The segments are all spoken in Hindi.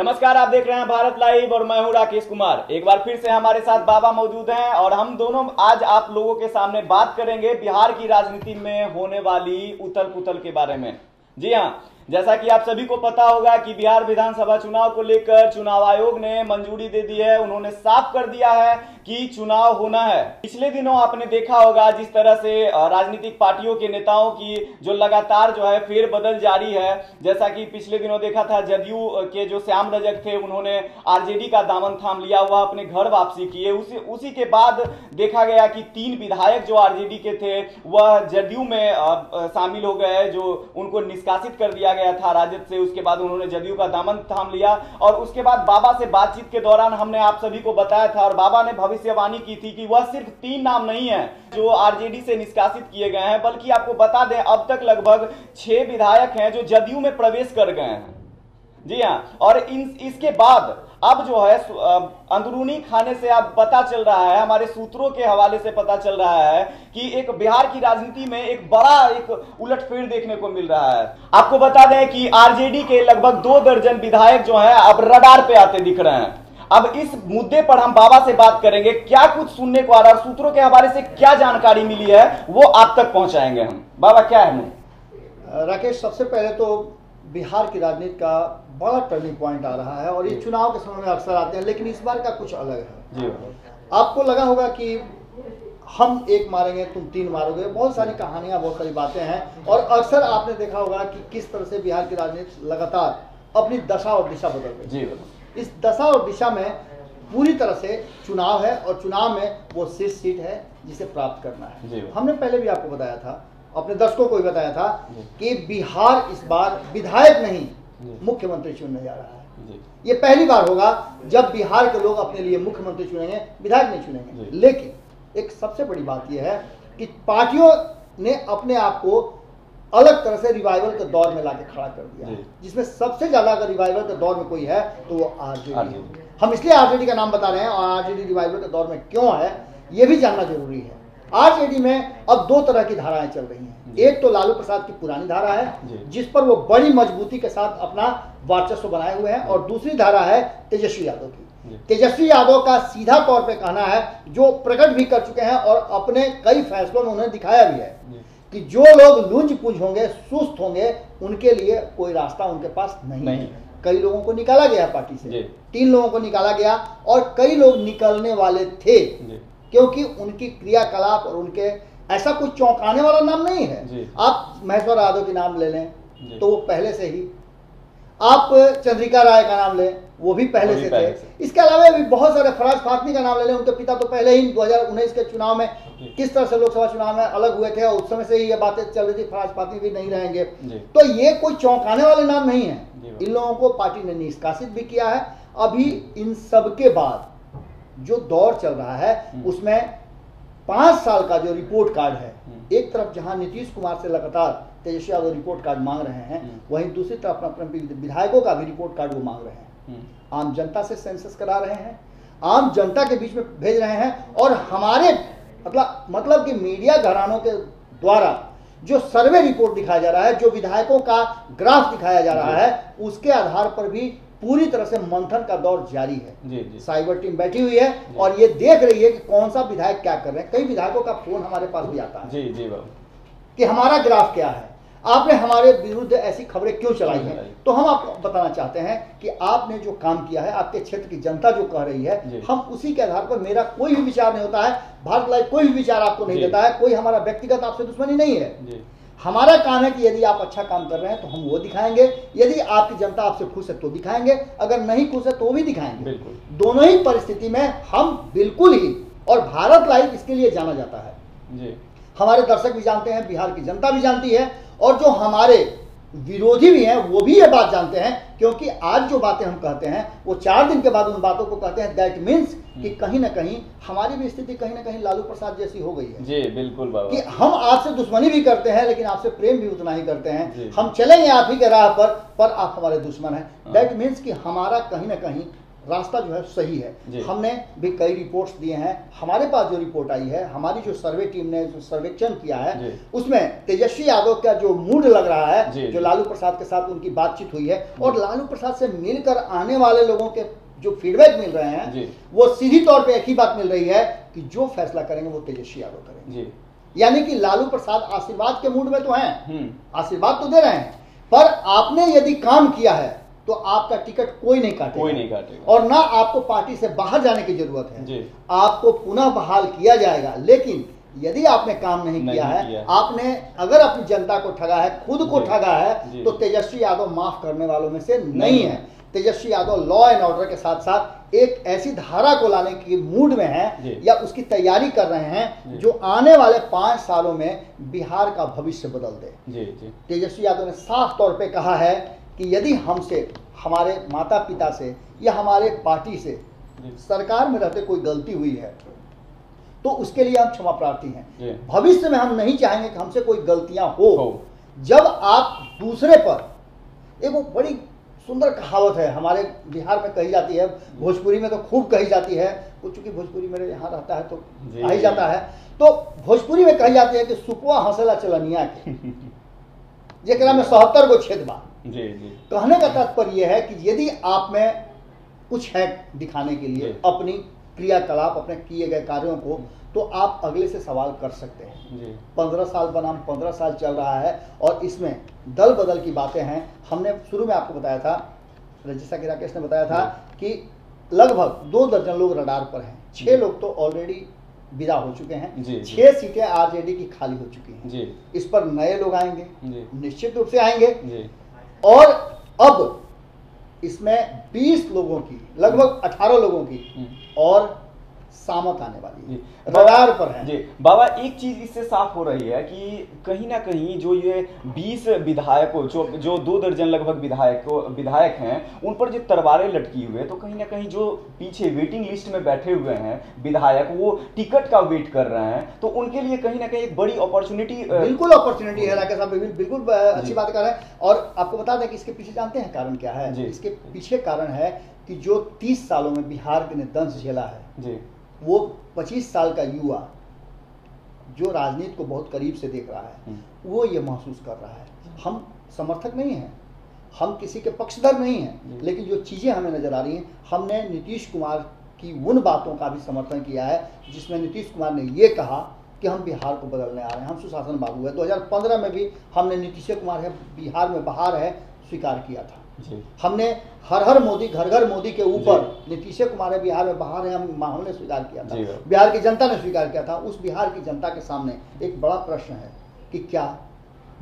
नमस्कार, आप देख रहे हैं भारत लाइव और मैं हूं राकेश कुमार। एक बार फिर से हमारे साथ बाबा मौजूद हैं और हम दोनों आज आप लोगों के सामने बात करेंगे बिहार की राजनीति में होने वाली उथल पुथल के बारे में। जी हां, जैसा कि आप सभी को पता होगा कि बिहार विधानसभा चुनाव को लेकर चुनाव आयोग ने मंजूरी दे दी है। उन्होंने साफ कर दिया है कि चुनाव होना है। पिछले दिनों आपने देखा होगा जिस तरह से राजनीतिक पार्टियों के नेताओं की जो लगातार जो है फेरबदल जारी है। जैसा कि पिछले दिनों देखा था जदयू के जो श्याम रजक थे उन्होंने आरजेडी का दामन थाम लिया, वह अपने घर वापसी किए। उसी के बाद देखा गया कि 3 विधायक जो आरजेडी के थे वह जदयू में शामिल हो गए, जो उनको निष्कासित कर दिया गया था राजद से। उसके बाद उन्होंने जदयू का दामन थाम लिया और उसके बाद बाबा से बातचीत के दौरान हमने आप सभी को बताया था और बाबा ने भविष्यवाणी की थी कि वह सिर्फ 3 नाम नहीं है जो आरजेडी से निष्कासित किए गए हैं, बल्कि आपको बता दें अब तक लगभग 6 विधायक हैं जो जदयू में प्रवेश कर गए हैं। जी हां, और इसके बाद अब जो है अंदरूनी खाने से अब पता चल रहा है, हमारे सूत्रों के हवाले से पता चल रहा है कि एक बिहार की राजनीति में एक बड़ा एक उलटफेर देखने को मिल रहा है। आपको बता दें कि आरजेडी के लगभग 2 दर्जन विधायक जो हैं अब रडार पे आते दिख रहे हैं। अब इस मुद्दे पर हम बाबा से बात करेंगे, क्या कुछ सुनने को आ रहा है, सूत्रों के हवाले से क्या जानकारी मिली है वो आप तक पहुंचाएंगे हम। बाबा क्या है? राकेश, सबसे पहले तो बिहार की राजनीति का बड़ा टर्निंग पॉइंट आ रहा है और ये चुनाव के समय में अक्सर आते हैं, लेकिन इस बार का कुछ अलग है। जी, आपको लगा होगा कि हम 1 मारेंगे तुम 3 मारोगे, बहुत सारी कहानियां, बहुत सारी बातें हैं और अक्सर आपने देखा होगा कि किस तरह से बिहार की राजनीति लगातार अपनी दशा और दिशा बदल रही है। इस दशा और दिशा में पूरी तरह से चुनाव है और चुनाव में वो शीर्ष सीट है जिसे प्राप्त करना है। हमने पहले भी आपको बताया था, अपने दर्शकों को भी बताया था कि बिहार इस बार विधायक नहीं मुख्यमंत्री चुनने जा रहा है। ये पहली बार होगा जब बिहार के लोग अपने लिए मुख्यमंत्री चुनेंगे, विधायक नहीं चुनेंगे। लेकिन एक सबसे बड़ी बात यह है कि पार्टियों ने अपने आप को अलग तरह से रिवाइवल के दौर में लाके खड़ा कर दिया, जिसमें सबसे ज्यादा अगर रिवाइवल के दौर में कोई है तो वो आरजेडी। हम इसलिए आरजेडी का नाम बता रहे हैं और आरजेडी रिवाइवल के दौर में क्यों है ये भी जानना जरूरी है। आरजेडी में अब 2 तरह की धाराएं चल रही हैं। एक तो लालू प्रसाद की पुरानी धारा है जिस पर वो बड़ी मजबूती के साथ अपना वर्चस्व बनाए हुए हैं, और दूसरी धारा है तेजस्वी यादव की। तेजस्वी यादव का सीधा तौर पे कहना है, जो प्रकट भी कर चुके हैं और अपने कई फैसलों में उन्होंने दिखाया भी है कि जो लोग लुंज पुंज होंगे, सुस्त होंगे, उनके लिए कोई रास्ता उनके पास नहीं है। कई लोगों को निकाला गया पार्टी से, 3 लोगों को निकाला गया और कई लोग निकलने वाले थे क्योंकि उनकी क्रियाकलाप और उनके ऐसा कुछ चौंकाने वाला नाम नहीं है। आप महेश्वर यादव के नाम ले लें तो वो पहले से ही, आप चंद्रिका राय का नाम लें वो भी पहले से थे। इसके अलावा भी बहुत सारे, फराज फातमी का नाम ले लें, उनके पिता तो पहले ही 2019 के चुनाव में किस तरह से लोकसभा चुनाव में अलग हुए थे और उस समय से ही ये बातें चल रही थी फराज फातमी भी नहीं रहेंगे। तो ये कोई चौंकाने वाले नाम नहीं है। इन लोगों को पार्टी ने निष्कासित भी किया है। अभी इन सब के बाद जो दौर चल रहा है उसमें 5 साल का जो रिपोर्ट कार्ड है, एक तरफ जहां नीतीश कुमार से लगातार तेजस्वी यादव रिपोर्ट कार्ड मांग रहे हैं, वहीं दूसरी तरफ अपने विधायकों का भी रिपोर्ट कार्ड वो मांग रहे हैं। आम जनता से सेंसस करा रहे हैं, आम जनता के बीच में भेज रहे हैं और हमारे मतलब कि मीडिया घरानों के द्वारा जो सर्वे रिपोर्ट दिखाया जा रहा है, जो विधायकों का ग्राफ दिखाया जा रहा है, उसके आधार पर भी पूरी तरह से मंथन का दौर जारी है। साइबर टीम बैठी हुई है और ये देख रही है कि कौन सा विधायक क्या कर रहे हैं। कई विधायकों का फोन हमारे पास भी आता है कि हमारा ग्राफ क्या है, आपने हमारे विरुद्ध ऐसी खबरें क्यों चलाई हैं। तो हम आपको बताना चाहते हैं कि आपने जो काम किया है, आपके क्षेत्र की जनता जो कह रही है, हम उसी के आधार पर, मेरा कोई भी विचार नहीं होता है, भारत लाइव कोई भी विचार आपको नहीं देता है, कोई हमारा व्यक्तिगत आपसे दुश्मनी नहीं है। हमारा काम है कि यदि आप अच्छा काम कर रहे हैं तो हम वो दिखाएंगे, यदि आपकी जनता आपसे खुश है तो दिखाएंगे, अगर नहीं खुश है तो भी दिखाएंगे। दोनों ही परिस्थिति में हम बिल्कुल ही, और भारत लाइव इसके लिए जाना जाता है। हमारे दर्शक भी जानते हैं, बिहार की जनता भी जानती है और जो हमारे विरोधी भी हैं वो भी ये बात जानते हैं, क्योंकि आज जो बातें हम कहते हैं वो 4 दिन के बाद उन बातों को कहते हैं। दैट मीन्स कि कहीं ना कहीं हमारी भी स्थिति कहीं ना कहीं लालू प्रसाद जैसी हो गई है। जी बिल्कुल बाबा, कि हम आपसे दुश्मनी भी करते हैं लेकिन आपसे प्रेम भी उतना ही करते हैं। हम चलेंगे आप ही के राह पर आप हमारे दुश्मन हैं। दैट मीन्स कि हमारा कहीं ना कहीं रास्ता जो है सही है। हमने भी कई रिपोर्ट्स दिए हैं, हमारे पास जो रिपोर्ट आई है, हमारी जो सर्वे टीम ने जो सर्वेक्षण किया है उसमें तेजस्वी यादव का जो मूड लग रहा है, जो लालू प्रसाद के साथ उनकी बातचीत हुई है और लालू प्रसाद से मिलकर आने वाले लोगों के जो फीडबैक मिल रहे हैं वो सीधी तौर पे एक ही बात मिल रही है कि जो फैसला करेंगे वो तेजस्वी यादव करेंगे। यानी कि लालू प्रसाद आशीर्वाद के मूड में तो हैं, आशीर्वाद तो दे रहे हैं, पर आपने यदि काम किया है तो आपका टिकट कोई नहीं काटेगा और ना आपको पार्टी से बाहर जाने की जरूरत है, आपको पुनः बहाल किया जाएगा। लेकिन यदि आपने काम नहीं किया है, आपने अगर अपनी जनता को ठगा है, खुद को ठगा है, तो तेजस्वी यादव माफ करने वालों में से नहीं है। Tejashwi Yadav law and order के साथ साथ एक ऐसी धारा को लाने की मूड में है या उसकी तैयारी कर रहे हैं जो आने वाले 5 सालों में बिहार का भविष्य बदल दे। तेजस्वी यादव ने साफ तौर पे कहा है कि यदि हमसे, हमारे माता पिता से या हमारे पार्टी से सरकार में रहते कोई गलती हुई है तो उसके लिए हम क्षमा प्रार्थी हैं। भविष्य में हम नहीं चाहेंगे कि हमसे कोई गलतियां हो। जब आप दूसरे पर, एक वो बड़ी सुंदर कहावत है हमारे बिहार में कही जाती है, भोजपुरी में तो खूब कही जाती है, चूंकि भोजपुरी मेरे यहाँ रहता है तो आ ही जाता है, तो भोजपुरी में कही जाती है कि सुपवा हंसेला चलनिया के जेकरा में 77 गो छेद बा। कहने का तात्पर्य यह है कि यदि आप में कुछ है दिखाने के लिए अपनी क्रियाकलाप, अपने किए गए कार्यों को, तो आप अगले से सवाल कर सकते हैं। 15 साल बनाम 15 साल चल रहा है और इसमें दल बदल की बातें हैं। हमने शुरू में आपको बताया था, जैसा कि राकेश ने बताया था कि लगभग 2 दर्जन लोग रडार पर हैं, 6 लोग तो ऑलरेडी विदा हो चुके हैं, 6 सीटें आरजेडी की खाली हो चुकी हैं। इस पर नए लोग आएंगे, निश्चित रूप से आएंगे और अब इसमें 20 लोगों की, लगभग 18 लोगों की और सामत आने वाली है, रडार पर है। जी बाबा, एक चीज इससे साफ हो रही है कि कहीं ना कहीं जो ये 20 विधायकों, जो 2 दर्जन लगभग विधायक हैं, उन पर जो तलवारें लटकी हुई है, तो कहीं ना कहीं जो पीछे वेटिंग लिस्ट में बैठे हुए हैं विधायक, वो टिकट का वेट कर रहे हैं, तो उनके लिए कहीं ना कहीं एक बड़ी अपॉर्चुनिटी, बिल्कुल अपॉर्चुनिटी है। राकेश साहब बिल्कुल अच्छी बात कर रहे हैं। और आपको बता दें कि इसके पीछे जानते हैं कारण क्या है? इसके पीछे कारण है कि जो 30 सालों में बिहार ने दंश झेला है, वो 25 साल का युवा जो राजनीति को बहुत करीब से देख रहा है, वो ये महसूस कर रहा है। हम समर्थक नहीं हैं, हम किसी के पक्षधर नहीं हैं, लेकिन जो चीज़ें हमें नजर आ रही हैं, हमने नीतीश कुमार की उन बातों का भी समर्थन किया है जिसमें नीतीश कुमार ने ये कहा कि हम बिहार को बदलने आ रहे हैं, हम सुशासन बाबू है। 2015 में भी हमने नीतीश कुमार है बिहार में बाहर है स्वीकार किया था। हमने हर हर मोदी घर घर मोदी के ऊपर नीतीश कुमार है बिहार में बाहर है, हमने स्वीकार किया था, बिहार की जनता ने स्वीकार किया था। उस बिहार की जनता के सामने एक बड़ा प्रश्न है कि क्या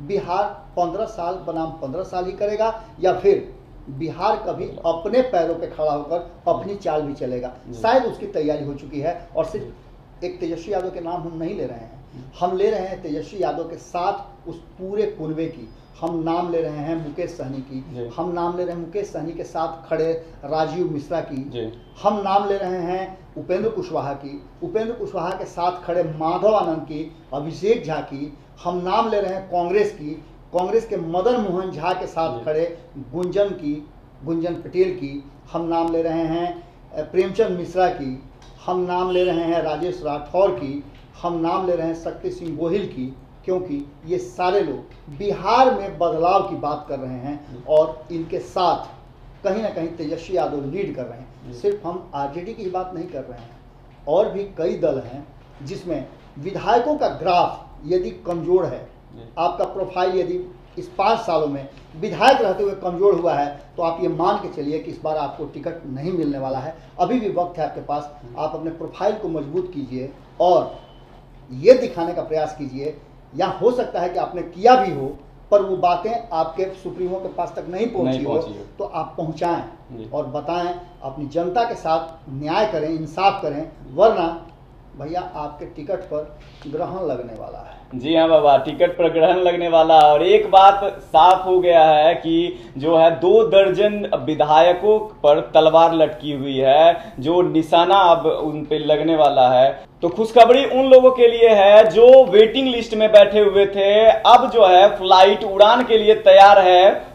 बिहार 15 साल बनाम 15 साल ही करेगा या फिर बिहार कभी अपने पैरों पे खड़ा होकर अपनी चाल भी चलेगा। शायद उसकी तैयारी हो चुकी है और सिर्फ एक तेजस्वी यादव के नाम हम नहीं ले रहे हैं, हम ले रहे हैं तेजस्वी यादव के साथ उस पूरे कुनबे की। हम नाम ले रहे हैं मुकेश सहनी की, हम नाम ले रहे हैं मुकेश सहनी के साथ खड़े राजीव मिश्रा की, हम नाम ले रहे हैं उपेंद्र कुशवाहा की, उपेंद्र कुशवाहा के साथ खड़े माधव आनंद की, अभिषेक झा की, हम नाम ले रहे हैं कांग्रेस की, कांग्रेस के मदन मोहन झा के साथ खड़े गुंजन की, गुंजन पटेल की, हम नाम ले रहे हैं प्रेमचंद मिश्रा की, हम नाम ले रहे हैं राजेश राठौर की, हम नाम ले रहे हैं शक्ति सिंह गोहिल की, क्योंकि ये सारे लोग बिहार में बदलाव की बात कर रहे हैं और इनके साथ कहीं ना कहीं तेजस्वी यादव लीड कर रहे हैं। सिर्फ हम आरजेडी की बात नहीं कर रहे हैं, और भी कई दल हैं जिसमें विधायकों का ग्राफ यदि कमजोर है, आपका प्रोफाइल यदि इस 5 सालों में विधायक रहते हुए कमजोर हुआ है, तो आप ये मान के चलिए कि इस बार आपको टिकट नहीं मिलने वाला है। अभी भी वक्त है आपके पास, आप अपने प्रोफाइल को मजबूत कीजिए और ये दिखाने का प्रयास कीजिए, या हो सकता है कि आपने किया भी हो पर वो बातें आपके सुप्रीमो के पास तक नहीं पहुंची हो, तो आप पहुंचाएं और बताएं, अपनी जनता के साथ न्याय करें, इंसाफ करें, वरना भैया आपके टिकट पर ग्रहण लगने वाला है। जी हाँ बाबा, टिकट पर ग्रहण लगने वाला। और एक बात साफ हो गया है कि जो है 2 दर्जन विधायकों पर तलवार लटकी हुई है, जो निशाना अब उन पे लगने वाला है। तो खुशखबरी उन लोगों के लिए है जो वेटिंग लिस्ट में बैठे हुए थे, अब जो है फ्लाइट उड़ान के लिए तैयार है।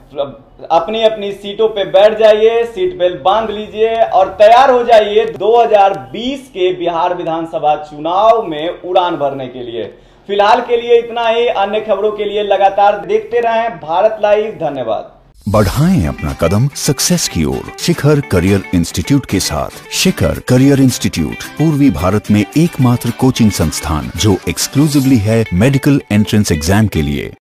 अपनी अपनी सीटों पे बैठ जाइए, सीट बेल्ट बांध लीजिए और तैयार हो जाइए 2020 के बिहार विधानसभा चुनाव में उड़ान भरने के लिए। फिलहाल के लिए इतना ही। अन्य खबरों के लिए लगातार देखते रहें भारत लाइव। धन्यवाद। बढ़ाएं अपना कदम सक्सेस की ओर शिखर करियर इंस्टीट्यूट के साथ। शिखर करियर इंस्टीट्यूट पूर्वी भारत में एकमात्र कोचिंग संस्थान जो एक्सक्लूसिवली है मेडिकल एंट्रेंस एग्जाम के लिए।